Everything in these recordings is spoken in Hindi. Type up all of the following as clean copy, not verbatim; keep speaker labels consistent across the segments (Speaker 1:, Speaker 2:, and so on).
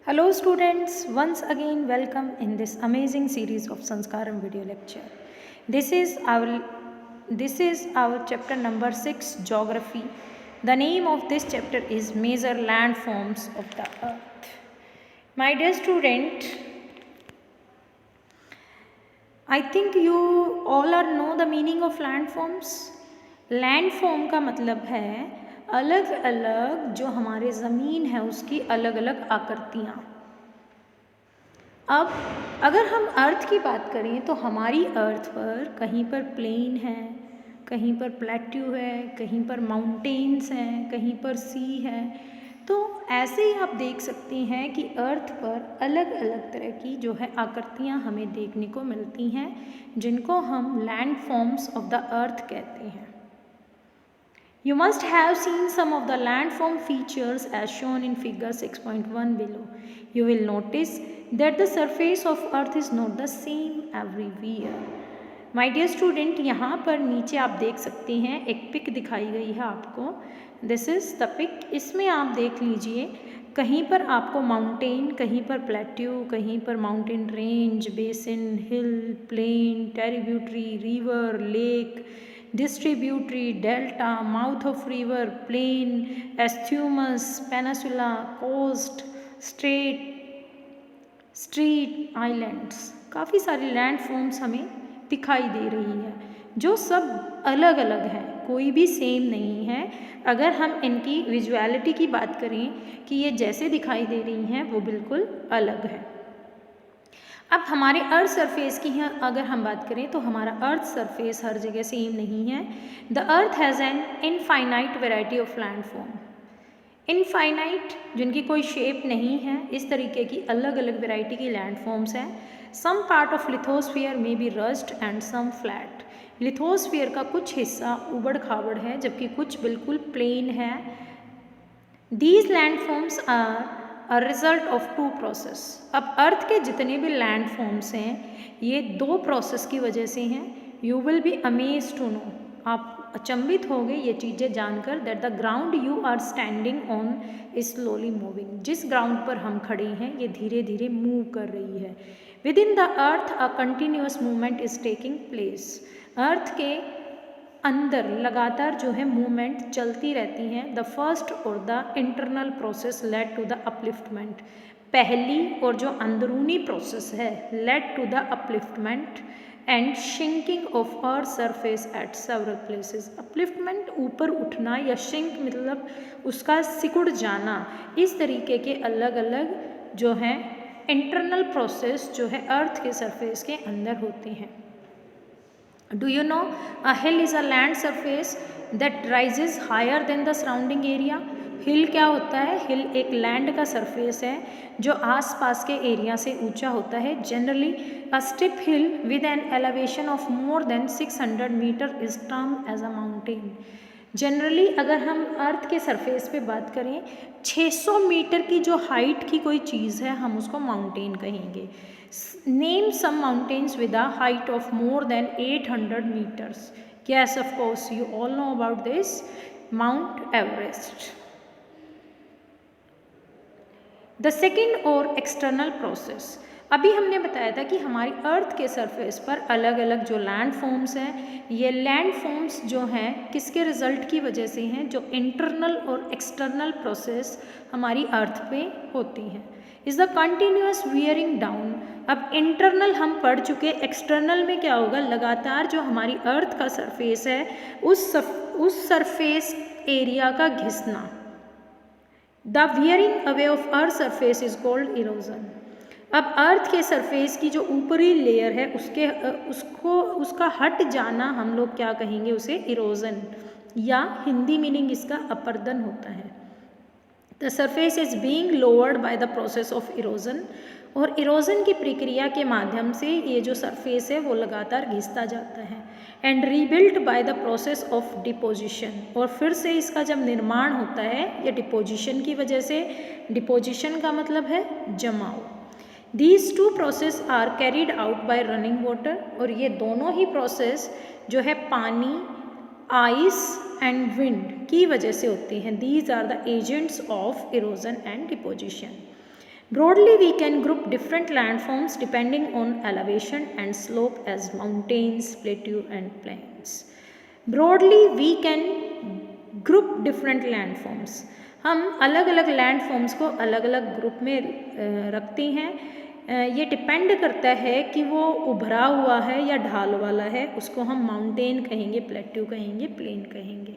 Speaker 1: Hello students, once again welcome in this amazing series of Sanskaram video lecture. This is our chapter number 6, Geography. The name of this chapter is Major Landforms of the Earth. My dear student, I think you all are know the meaning of landforms. Landform का मतलब है अलग अलग जो हमारे ज़मीन है उसकी अलग अलग आकृतियाँ। अब अगर हम अर्थ की बात करें तो हमारी अर्थ पर कहीं पर प्लेन है, कहीं पर प्लेट्यू है, कहीं पर माउंटेन्स हैं, कहीं पर सी है। तो ऐसे ही आप देख सकते हैं कि अर्थ पर अलग अलग तरह की जो है आकृतियाँ हमें देखने को मिलती हैं, जिनको हम land forms of the earth कहते हैं। You must have seen some of the landform features as shown in figure 6.1 below. You will notice that the surface of earth is not the same everywhere. My dear student, यहाँ पर नीचे आप देख सकते हैं एक पिक दिखाई गई है आपको. This is the pic. इसमें आप देख लीजिए कहीं पर आपको माउंटेन, कहीं पर प्लेट्यू, कहीं पर mountain range, basin, hill, plain, tributary, river, lake, distributary, delta, mouth of river, plain, isthmus, peninsula, coast, street, islands, काफ़ी सारी लैंड फॉर्म्स हमें दिखाई दे रही है जो सब अलग अलग हैं, कोई भी सेम नहीं है। अगर हम इनकी विजुअलिटी की बात करें कि ये जैसे दिखाई दे रही हैं वो बिल्कुल अलग है। अब हमारे अर्थ सरफेस की अगर हम बात करें तो हमारा अर्थ सरफेस हर जगह सेम नहीं है। The earth has an infinite variety of landform. Infinite जिनकी कोई शेप नहीं है, इस तरीके की अलग अलग वेराइटी की लैंडफॉर्म्स हैं। सम पार्ट ऑफ लिथोस्फीयर में be rust and some flat. Lithosphere का कुछ हिस्सा उबड़ खाबड़ है जबकि कुछ बिल्कुल प्लेन है। These landforms are a result of two process. अब अर्थ के जितने भी लैंड फॉर्म्स हैं ये दो प्रोसेस की वजह से हैं। You will be amaze to know, आप अचंभित होंगे ये चीज़ें जानकर, that the ground you are standing on is slowly moving. जिस ग्राउंड पर हम खड़े हैं ये धीरे धीरे मूव कर रही है। Within the earth a continuous movement is taking place. Earth के अंदर लगातार जो है मूवमेंट चलती रहती हैं। द फर्स्ट और the internal process led to the upliftment. पहली और जो अंदरूनी प्रोसेस है led to the upliftment and sinking of earth surface at several places. Upliftment ऊपर उठना या शिंक मतलब उसका सिकुड़ जाना, इस तरीके के अलग अलग जो है इंटरनल प्रोसेस जो है अर्थ के सरफेस के अंदर होते हैं। Do you know a hill is a land surface that rises higher than the surrounding area? हिल क्या होता है? हिल एक लैंड का सरफेस है जो आसपास के एरिया से ऊंचा होता है। Generally a steep hill with an elevation of more than 600 metre is termed as a mountain. Generally अगर हम अर्थ के सरफेस पे बात करें 600 मीटर की जो हाइट की कोई चीज़ है हम उसको माउंटेन कहेंगे। Name some mountains with a height of more than 800 meters. Yes, of course, you all know about this, Mount Everest. The second और external process. अभी हमने बताया था कि हमारी अर्थ के सरफेस पर अलग अलग जो लैंड फॉर्म्स हैं, ये लैंड फॉर्म्स जो हैं किसके रिजल्ट की वजह से हैं? जो इंटरनल और एक्सटर्नल प्रोसेस हमारी अर्थ पे होती हैं। Is the continuous wearing down. अब इंटरनल हम पढ़ चुके, एक्सटर्नल में क्या होगा? लगातार जो हमारी अर्थ का सरफेस है उस सरफेस एरिया का घिसना। The wearing away of earth surface is called erosion. अब अर्थ के सरफेस की जो ऊपरी लेयर है उसका हट जाना हम लोग क्या कहेंगे? उसे इरोजन, या हिंदी मीनिंग इसका अपरदन होता है। The surface is being lowered by the process of erosion. और इरोजन की प्रक्रिया के माध्यम से ये जो सरफेस है वो लगातार घिसता जाता है। And rebuilt by the process of deposition. और फिर से इसका जब निर्माण होता है ये डिपोजिशन की वजह से। डिपोजिशन का मतलब है जमाव। These two process are carried out by running water. और ये दोनों ही प्रोसेस जो है पानी, आइस एंड विंड की वजह से होती हैं। These are the agents of erosion and deposition. Broadly, we can group different landforms depending on elevation and slope as mountains, plateau and plains. Broadly, we can group different landforms. हम अलग अलग लैंडफॉर्म्स को अलग अलग ग्रुप में रखते हैं। ये डिपेंड करता है कि वो उभरा हुआ है या ढाल वाला है, उसको हम माउंटेन कहेंगे, प्लेट्यू कहेंगे, प्लेन कहेंगे।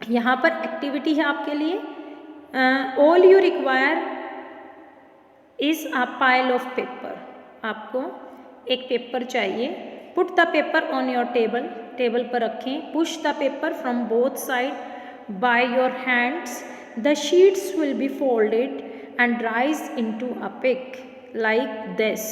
Speaker 1: यहाँ पर एक्टिविटी है आपके लिए। All you require is a pile of paper. आपको एक पेपर चाहिए। Put the paper on your table, table पर रखें। Push the paper from both side by your hands. The sheets will be folded and rise into a peak like this.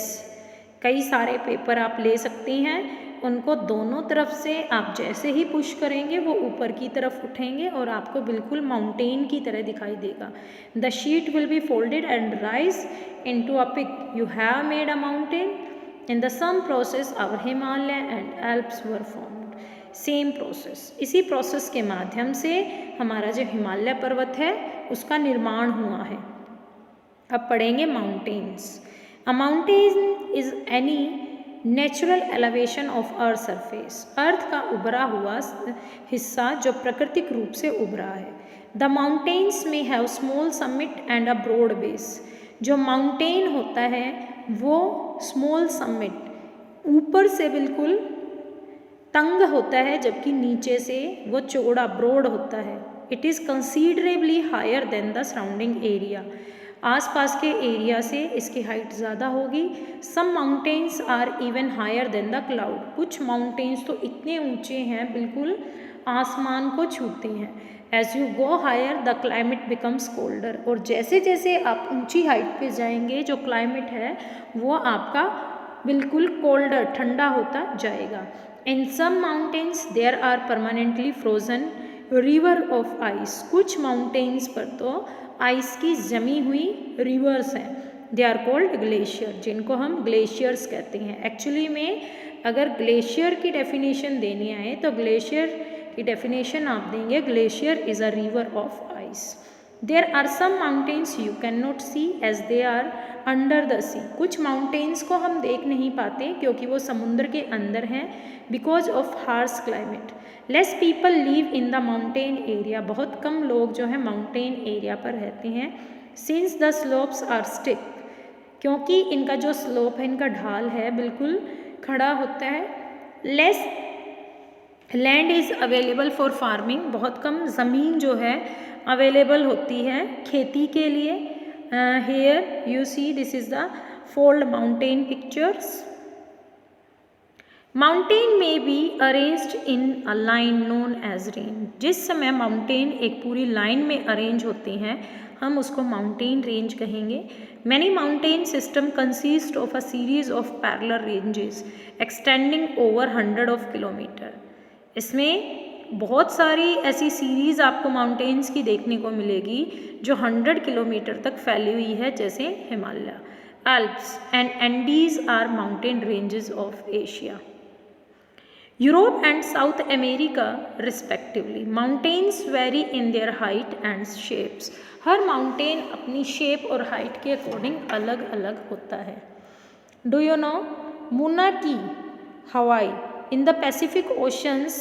Speaker 1: कई सारे पेपर आप ले सकते हैं, उनको दोनों तरफ से आप जैसे ही पुश करेंगे वो ऊपर की तरफ उठेंगे और आपको बिल्कुल माउंटेन की तरह दिखाई देगा। The sheet will be folded and rise into a peak. You have made a mountain. In the same process our Himalaya and Alps were formed. Same process, इसी प्रोसेस के माध्यम से हमारा जो हिमालय पर्वत है उसका निर्माण हुआ है। अब पढ़ेंगे mountains. A mountain is any natural elevation of earth surface. Earth का उभरा हुआ हिस्सा जो प्राकृतिक रूप से उभरा है। The mountains may have small summit and a broad base. जो माउंटेन होता है वो स्मॉल समिट, ऊपर से बिल्कुल तंग होता है, जबकि नीचे से वो चौड़ा ब्रॉड होता है। It is considerably higher than the surrounding area. आसपास के एरिया से इसकी हाइट ज़्यादा होगी। Some mountains are even higher than the cloud. कुछ माउंटेन्स तो इतने ऊंचे हैं बिल्कुल आसमान को छूते हैं। As you go higher the climate becomes colder. और जैसे जैसे आप ऊंची हाइट पे जाएंगे जो क्लाइमेट है वो आपका बिल्कुल कोल्डर, ठंडा होता जाएगा। In some mountains there are permanently frozen river of ice. कुछ माउंटेन्स पर तो आइस की जमी हुई रिवर्स हैं। दे आर कोल्ड ग्लेशियर, जिनको हम ग्लेशियर्स कहते हैं। एक्चुअली में अगर ग्लेशियर की डेफिनेशन देनी आए तो ग्लेशियर की डेफिनेशन आप देंगे glacier is a river of ice. There are some mountains you can not see as they are under the sea. कुछ माउंटेन्स को हम देख नहीं पाते क्योंकि वो समुद्र के अंदर हैं, because of harsh climate. Less people live in the mountain area. बहुत कम लोग जो है माउंटेन एरिया पर रहते हैं। सिंस द स्लोप्स आर स्टिप, क्योंकि इनका जो स्लोप है, इनका ढाल है, बिल्कुल खड़ा होता है। Less land is available for farming. बहुत कम ज़मीन जो है अवेलेबल होती है खेती के लिए। Here you see this is the fold mountain pictures. Mountain में be arranged in a line known as range. जिस समय माउंटेन एक पूरी लाइन में अरेंज होते हैं हम उसको माउंटेन रेंज कहेंगे। Many mountain system consist of a series of parallel ranges extending over 100 of kilometre. इसमें बहुत सारी ऐसी सीरीज़ आपको माउंटेन्स की देखने को मिलेगी जो 100 किलोमीटर तक फैली हुई है, जैसे Himalaya. Alps and Andes are mountain ranges of Asia. Europe and South America respectively. Mountains vary in their height and shapes. हर माउंटेन अपनी शेप और हाइट के अकॉर्डिंग अलग अलग होता है। Do you know Mauna Kea Hawaii in the Pacific oceans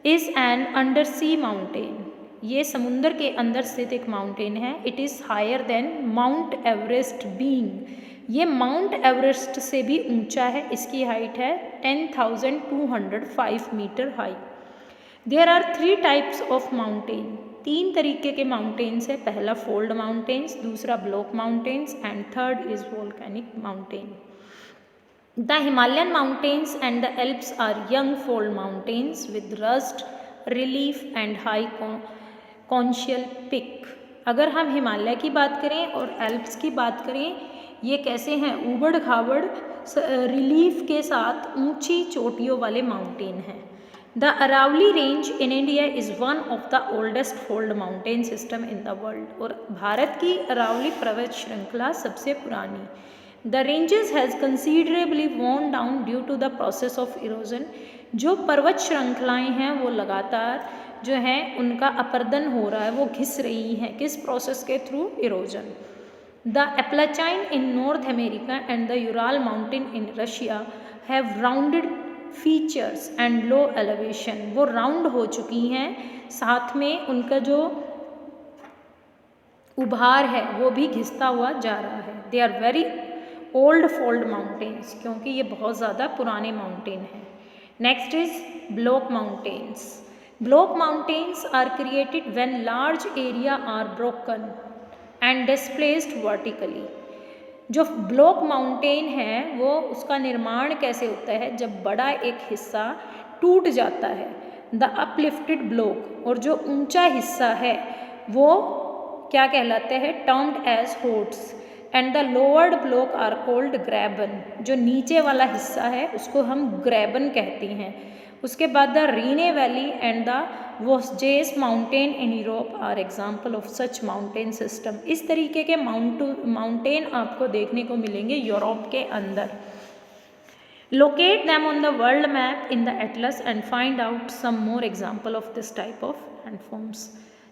Speaker 1: is an under sea mountain. ये समुद्र के अंदर स्थित एक माउंटेन है। It is higher than Mount Everest being. ये माउंट एवरेस्ट से भी ऊंचा है। इसकी हाइट है 10,205 metre high. There are 3 types of mountain. 3 तरीके के माउंटेन्स है। पहला फोल्ड माउंटेन्स, दूसरा block mountains and third is volcanic mountain. The Himalayan mountains and the Alps are young fold mountains with rugged relief and high conical peak। अगर हम हिमालय की बात करें और एल्प्स की बात करें, ये कैसे हैं? ऊबड़ खाबड़ रिलीफ के साथ ऊंची चोटियों वाले माउंटेन हैं। The Aravalli range in India is one of the oldest fold mountain system in the world. और भारत की अरावली पर्वत श्रृंखला सबसे पुरानी। The ranges has considerably worn down due to the process of erosion। जो पर्वत श्रृंखलाएं हैं वो लगातार जो है उनका अपर्दन हो रहा है, वो घिस रही हैं। किस प्रोसेस के through? Erosion. The Appalachian in North America and the Ural Mountain in Russia have rounded features and low elevation, वो राउंड हो चुकी हैं, साथ में उनका जो उभार है वो भी घिसता हुआ जा रहा है। They are very old fold mountains, क्योंकि ये बहुत ज़्यादा पुराने माउंटेन हैं। Next is block mountains. Block mountains are created when large area are broken and displaced vertically. जो ब्लॉक माउंटेन है वो उसका निर्माण कैसे होता है, जब बड़ा एक हिस्सा टूट जाता है, द अपलिफ्टेड ब्लॉक, और जो ऊंचा हिस्सा है वो क्या कहलाते हैं, termed as horsts, and the lowered block are called graben. जो नीचे वाला हिस्सा है उसको हम ग्रैबन कहते हैं। उसके बाद the Rhine valley and the Vosges mountain in Europe are example of such mountain system. इस तरीके के माउंटेन आपको देखने को मिलेंगे यूरोप के अंदर। Locate them on the world map in the atlas and find out some more example of this type of landforms.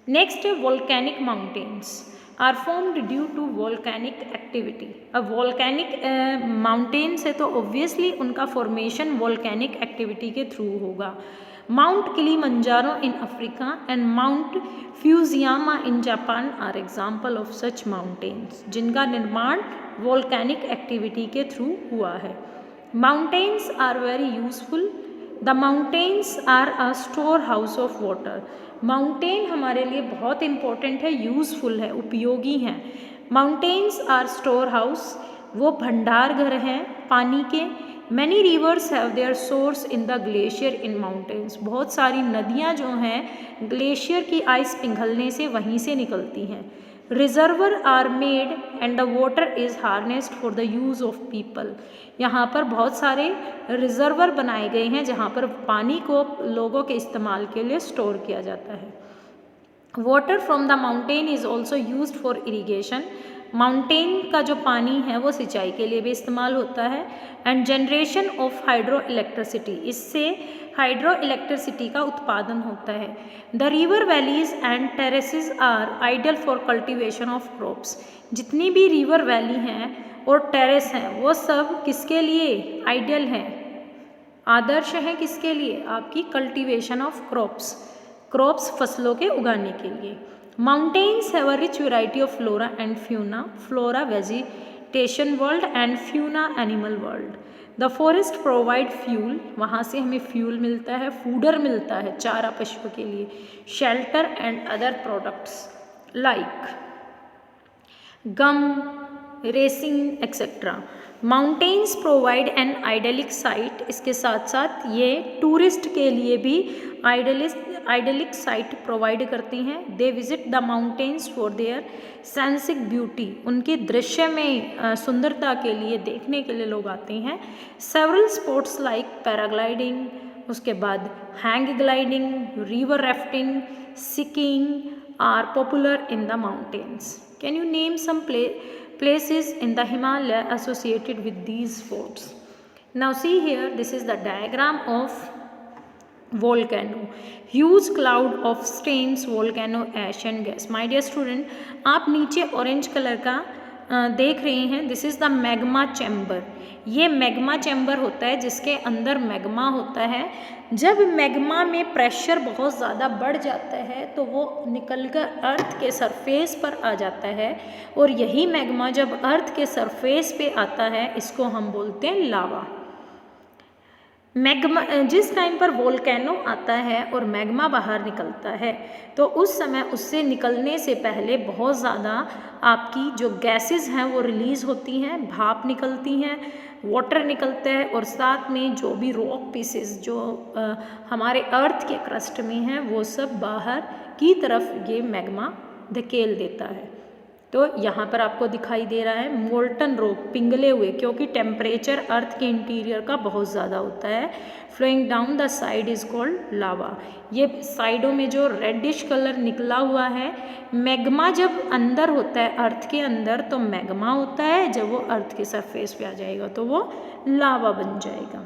Speaker 1: Next है volcanic mountains are formed due to volcanic activity. अब वोल्केनिक माउंटेन्स है तो ऑब्वियसली उनका फॉर्मेशन वोल्केनिक एक्टिविटी के थ्रू होगा। Mount Kilimanjaro in Africa and mount Fujiyama in Japan are example of such mountains, जिनका निर्माण वोल्केनिक एक्टिविटी के थ्रू हुआ है। Mountains are very useful. The mountains are a store house of water. Mountain हमारे लिए बहुत इंपॉर्टेंट है, यूजफुल है, उपयोगी हैं। माउंटेन्स आर स्टोर हाउस, वो भंडार घर हैं पानी के। Many reverse have their source in the glacier in mountains. बहुत सारी नदियाँ जो हैं ग्लेशियर की आइस पिघलने से वहीं से निकलती हैं। Reservoir are made and the water is harnessed for the use of people. यहाँ पर बहुत सारे रिजर्वर बनाए गए हैं जहाँ पर पानी को लोगों के इस्तेमाल के लिए स्टोर किया जाता है। Water from the mountain is also used for irrigation. Mountain का जो पानी है वो सिंचाई के लिए भी इस्तेमाल होता है। And generation of hydro electricity, इससे हाइड्रो इलेक्ट्रिसिटी का उत्पादन होता है। The river valleys and terraces are ideal for cultivation of crops. जितनी भी रिवर वैली हैं और टेरेस हैं वो सब किसके लिए आइडियल हैं, आदर्श हैं, किसके लिए, आपकी कल्टीवेशन ऑफ क्रॉप्स फसलों के उगाने के लिए। Mountains have a rich variety of flora and fauna, flora vegetation world and fauna animal world. The forest provide fuel, वहाँ से हमें फ्यूल मिलता है, फूडर मिलता है चारा पशुओं के लिए, shelter and other products like gum, resin etcetera. Mountains provide an idyllic site, इसके साथ साथ ये टूरिस्ट के लिए भी आइडलिक साइट प्रोवाइड करती हैं। They visit the mountains for their scenic beauty, उनके दृश्य में सुंदरता के लिए देखने के लिए लोग आते हैं। सेवरल स्पोर्ट्स लाइक पैराग्लाइडिंग, उसके बाद hang gliding, river rafting, skiing are popular in the mountains. Can you name some places in the Himalaya associated with these sports? Now see here, this is the diagram of volcano. Huge cloud of steams, volcano ash and gas. My dear student, आप नीचे ऑरेंज कलर का देख रहे हैं, this is the magma chamber. ये मैग्मा चैम्बर होता है जिसके अंदर मैग्मा होता है। जब मैग्मा में प्रेशर बहुत ज़्यादा बढ़ जाता है तो वो निकलकर अर्थ के सरफेस पर आ जाता है, और यही मैग्मा जब अर्थ के सरफेस पे आता है इसको हम बोलते हैं लावा। मैग्मा, जिस टाइम पर वोल्केनो आता है और मैग्मा बाहर निकलता है तो उस समय उससे निकलने से पहले बहुत ज़्यादा आपकी जो गैसेस हैं वो रिलीज़ होती हैं, भाप निकलती हैं, वाटर निकलता है, और साथ में जो भी रॉक पीसेस जो हमारे अर्थ के क्रस्ट में हैं वो सब बाहर की तरफ ये मैग्मा धकेल देता है। तो यहाँ पर आपको दिखाई दे रहा है मोल्टन रॉक, पिघले हुए, क्योंकि टेम्परेचर अर्थ के इंटीरियर का बहुत ज़्यादा होता है। Flowing down the side is called lava. ये साइडों में जो रेडिश कलर निकला हुआ है, मैग्मा जब अंदर होता है अर्थ के अंदर तो मैग्मा होता है, जब वो अर्थ के सरफेस पे आ जाएगा तो वो लावा बन जाएगा।